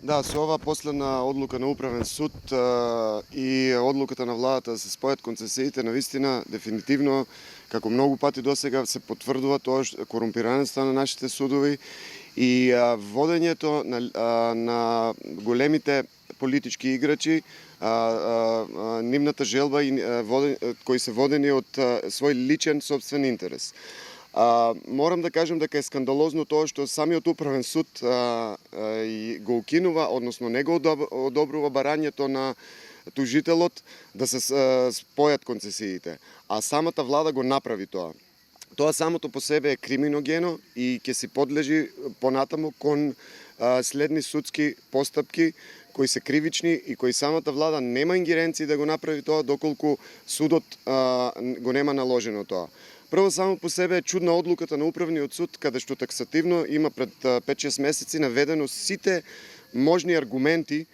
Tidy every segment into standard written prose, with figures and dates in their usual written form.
Да, со ова последна одлука на Управен суд и одлуката на владата да се спојат концесиите, навистина, дефинитивно, како многу пати досега се потврдува тоа што корумпираноста на нашите судови и водењето на големите политички играчи, нивната желба и кои се водени од свој личен собствен интерес. Морам да кажем дека е скандалозно тоа што самиот Управен суд го укинува, односно не го одобрува барањето на тужителот да се спојат концесиите, а самата влада го направи тоа. Тоа самото по себе е криминогено и ќе си подлежи понатаму кон следни судски постапки кои се кривични и кои самата влада нема ингеренции да го направи тоа доколку судот го нема наложено тоа. Прво само по себе е чудна одлуката на Управниот суд, каде што таксативно има пред 5-6 месеци наведено сите можни аргументи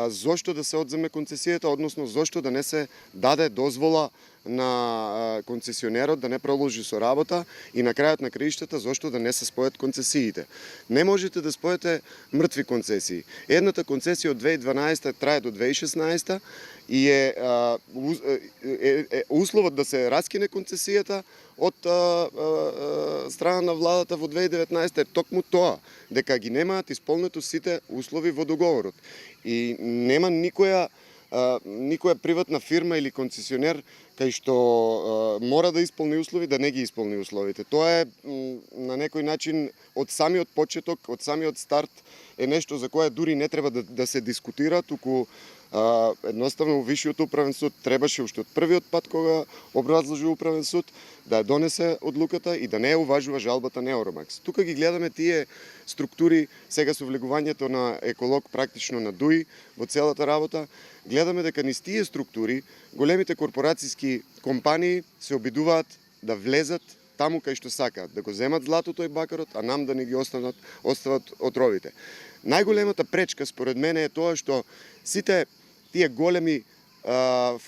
зошто да се одземе концесијата, односно зошто да не се даде дозвола на концесионерот да не продолжи со работа и на крајот на краиштата зошто да не се спојат концесиите. Не можете да спојате мртви концесии. Едната концесија од 2012 трае до 2016 и е условот да се раскине концесијата од страна на владата во 2019 е токму тоа, дека ги немаат исполнето сите услови во договорот. И нема никоја приватна фирма или концесионер кај што мора да исполни услови, да не ги исполни условите. Тоа е на некој начин од самиот почеток, од самиот старт е нешто за кое дури не треба да се дискутира, туку едноставно Висшиот управен суд требаше уште од првиот пат кога образложи Управен суд да ја донесе одлуката и да не ја уважува жалбата на Евромакс. Тука ги гледаме тие структури сега со влегувањето на еколог практично на ДУИ во целата работа. Гледаме дека низ тие структури големите корпорацијски компании се обидуваат да влезат таму кај што сакаат, да го земат златото и бакарот, а нам да не ги остават отровите. Најголемата пречка според мене е тоа што сите тие големи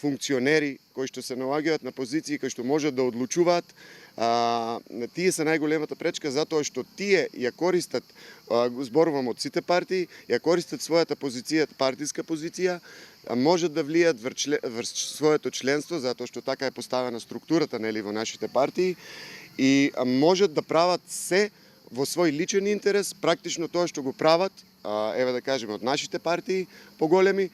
функционери кои што се наоѓаат на позиции кои што можат да одлучуваат, тие се најголемата пречка затоа што тие ја користат, зборувам од сите партии, ја користат својата позиција, партиска позиција, можат да влијат врз своето членство затоа што така е поставена структурата нели во нашите партии и можат да прават се во свој личен интерес, практично тоа што го прават, еве да кажеме од нашите партии поголеми,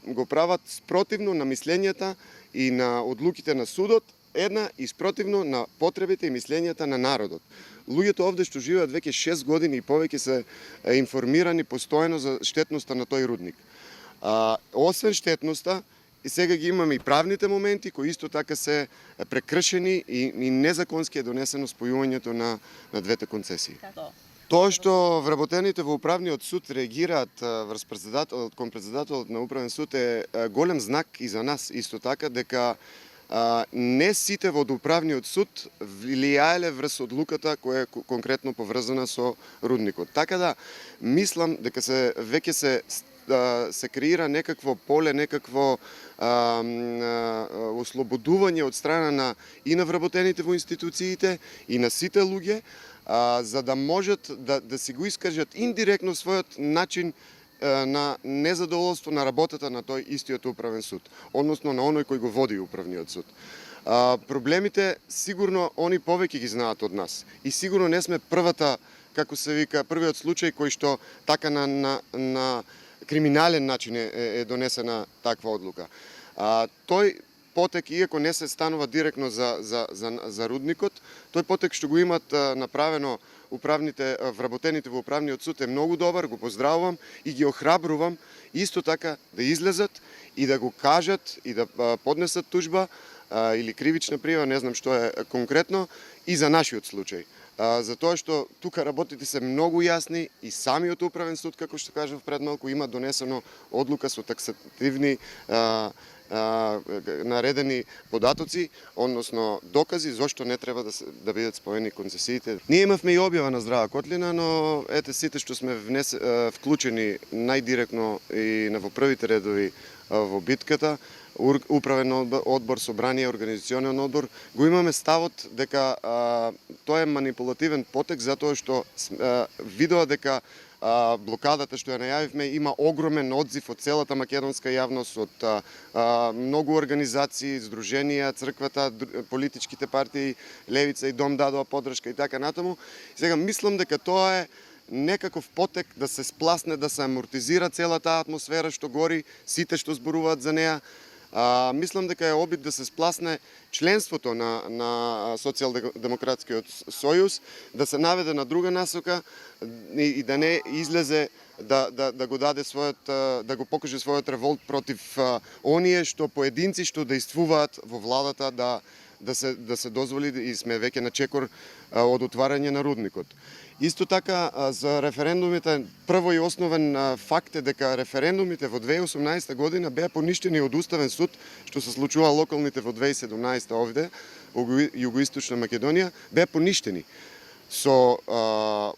го прават спротивно на мислењата и на одлуките на судот, една и спротивно на потребите и мислењата на народот. Луѓето овде што живеат веќе 6 години и повеќе се информирани постојано за штетноста на тој рудник. Освен штетноста, и сега ги имаме и правните моменти кои исто така се прекршени и незаконски е донесено спојувањето на двете концесии. Тоа што вработените во Управниот суд реагираат кон председателот на Управен суд е голем знак и за нас исто така дека не сите во Управниот суд влијаеле врз одлуката која е конкретно поврзана со рудникот. Така да мислам дека веќе се креира некакво поле, некакво ослободување од страна и на вработените во институциите и на сите луѓе, за да можат да си го искажат индиректно својот начин на незадоволство на работата на тој истиот Управен суд, односно на оној кој го води Управниот суд. Проблемите сигурно они повеќе ги знаат од нас и сигурно не сме првата, како се вика, првиот случај кој што така на криминален начин е донесена таква одлука. Тој потек, иако не се станува директно за рудникот, тој потек што го имат направено вработените во Управниот суд е многу добар, го поздравувам и ги охрабрувам исто така да излезат и да го кажат и да поднесат тужба или кривична прижава, не знам што е конкретно, и за нашиот случај. Затоа што тука работите се многу јасни и самиот Управен суд, како што кажав пред малку, има донесено одлука со таксативни наредени податоци, односно докази зошто не треба да бидат споени концесиите. Ние имавме и објава на Здрава Котлина, но ете сите што сме вклучени најдиректно и во првите редови во битката, Управен одбор, собрание, организационен одбор, го имаме ставот дека тоа е манипулативен потек затоа што видува дека блокадата што ја најавивме има огромен одзив од целата македонска јавност, од многу организации, здруженија, црквата, политичките партии, Левица и Дом дадоа поддршка и така натаму. Сега мислам дека тоа е некаков потек да се спласне, да се амортизира целата атмосфера што гори, сите што зборуваат за неа. Мислам дека е обид да се спласне членството на Социјалдемократскиот сојуз, да се наведе на друга насока и да не излезе да го даде да го покаже својот револт против оние што поединци што действуваат во владата да се дозволи и сме веќе на чекор од отварање на рудникот. Исто така за референдумите, прво и основен факт е дека референдумите во 2018 година беа поништени од Уставен суд, што се случува локалните во 2017 овде, во Југоисточна Македонија, беа поништени со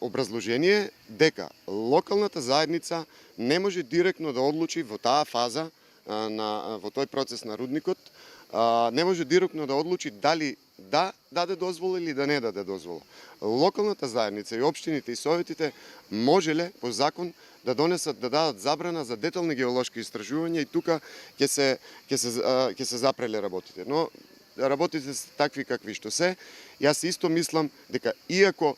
образложение дека локалната заедница не може директно да одлучи во таа фаза, во тој процес на рудникот, не може директно да одлучи дали да даде дозвола или да не даде дозвола. Локалната заедница и општините и советите можеле по закон да дадат забрана за детални геолошки истражувања и тука ќе се запреле работите. Но работите се такви какви што се. Јас исто мислам дека иако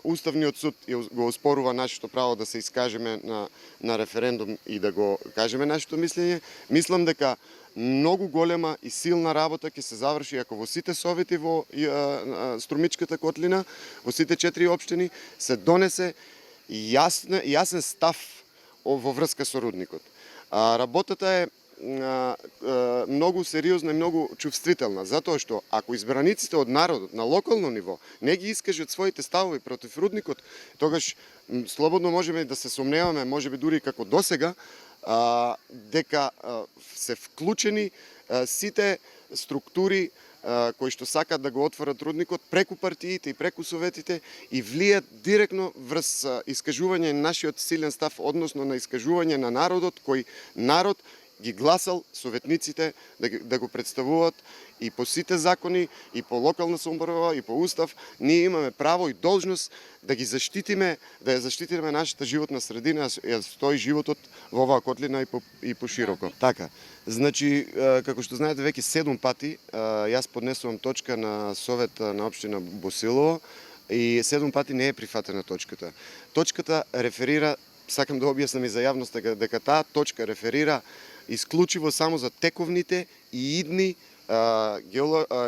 Уставниот суд го оспорува нашето право да се искажеме на референдум и да го кажеме нашето мислење, мислам дека многу голема и силна работа ќе се заврши ако во сите совети во Струмичката котлина, во сите 4 општини се донесе јасен став во врска со рудникот. Работата е многу сериозна и многу чувствителна, затоа што ако избраниците од народот на локално ниво не ги искажат своите ставови против рудникот, тогаш слободно можеме да се сомневаме, можеби дури како досега, дека се вклучени сите структури кои што сакат да го отворат рудникот преку партиите и преку советите и влијат директно врз искажување на нашиот силен став, односно на искажување на народот, кој народ ги гласал советниците да го представуваат и по сите закони, и по локална самоуправа, и по устав. Ние имаме право и должност да ги заштитиме, да ја заштитиме нашата животна средина, ја стои животот во оваа котлина и пошироко. Така, значи, како што знаете, веќе 7 пати јас поднесувам точка на Совет на општина Босилово и 7 пати не е прифатена точката. Точката реферира, сакам да објаснам и за јавноста, дека таа точка реферира исклучиво само за тековните и идни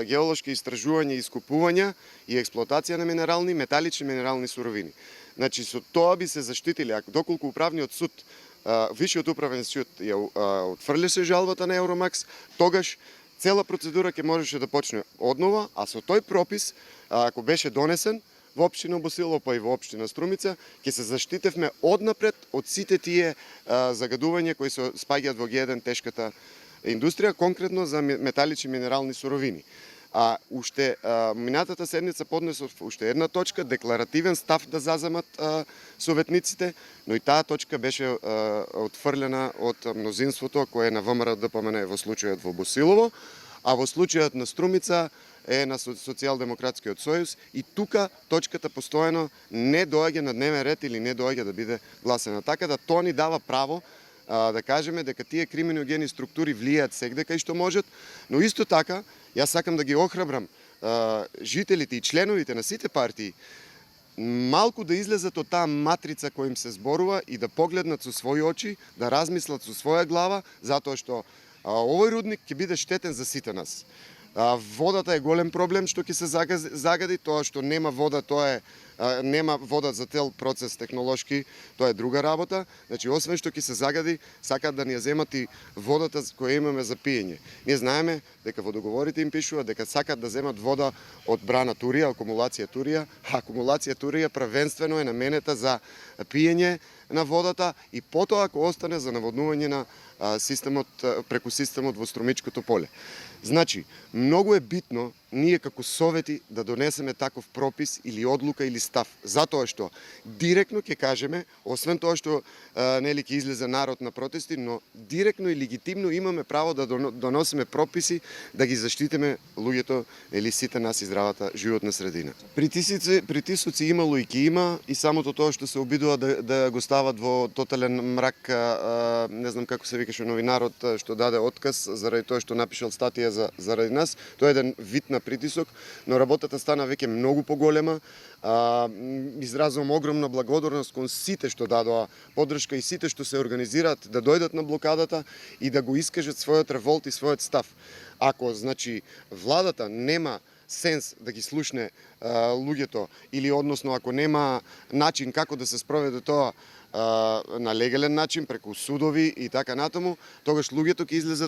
геолошки истражувања и искупувања и експлоатација на минерални, металични минерални суровини. Значи, со тоа би се заштитили, доколку управниот суд, Висшиот управен суд ја отфрлеше жалбата на Евромакс, тогаш цела процедура ќе можеше да почне однова, а со тој пропис, ако беше донесен, во општина Босилово, па и во општина Струмица, ќе се заштитевме однапред од сите тие загадувања кои се спаѓаат во Г1 тешката индустрија, конкретно за металични минерални суровини. Уште минатата седница поднесов уште една точка, декларативен став да заземат советниците, но и таа точка беше отфрлена од мнозинството кое е на ВМРО ДПМН во случајот во Босилово, а во случајот на Струмица е на Социјалдемократскиот сојуз и тука точката постојано не доаѓа на дневен ред или не доаѓа да биде гласена. Така да тоа ни дава право да кажеме дека тие криминогени структури влијаат сегде кај што можат, но исто така јас сакам да ги охрабрам жителите и членовите на сите партии малку да излезат од таа матрица која им се зборува и да погледнат со своји очи, да размислат со своја глава, затоа што овој рудник ќе биде штетен за сите нас. Водата е голем проблем што ќе се загади, тоа што нема вода, нема вода за цел процес технолошки, тоа е друга работа. Значи, освен што ќе се загади, сакаат да ни ја земат и водата која имаме за пиење. Ние знаеме дека во договорите им пишува дека сакаат да земат вода од брана Турија, акумулација Турија, а акумулација Турија првенствено е наменета за пиење на водата и потоа ако остане за наводнување на системот преку системот во Струмичкото поле. Значи, многу е битно ние како совети да донесеме таков пропис или одлука или став. Затоа што директно ќе кажеме, освен тоа што нели ќе излезе народ на протести, но директно и легитимно имаме право да доносиме прописи да ги заштитиме луѓето или сите нас и здравата животна средина. Притисоци имало и ќе има, и самото тоа што се обидува да го стават во тотален мрак, не знам како се викаше новинарот што даде отказ заради тоа што напишал статија заради нас, тоа е еден вид на притисок, но работата стана веќе многу поголема. Изразувам огромна благодарност кон сите што дадоа поддршка и сите што се организираат да дојдат на блокадата и да го искажат својот револт и својот став. Ако, значи, владата нема сенс да ги слушне луѓето или односно ако нема начин како да се спроведе тоа на легален начин преку судови и така натаму, тогаш луѓето ќе излезат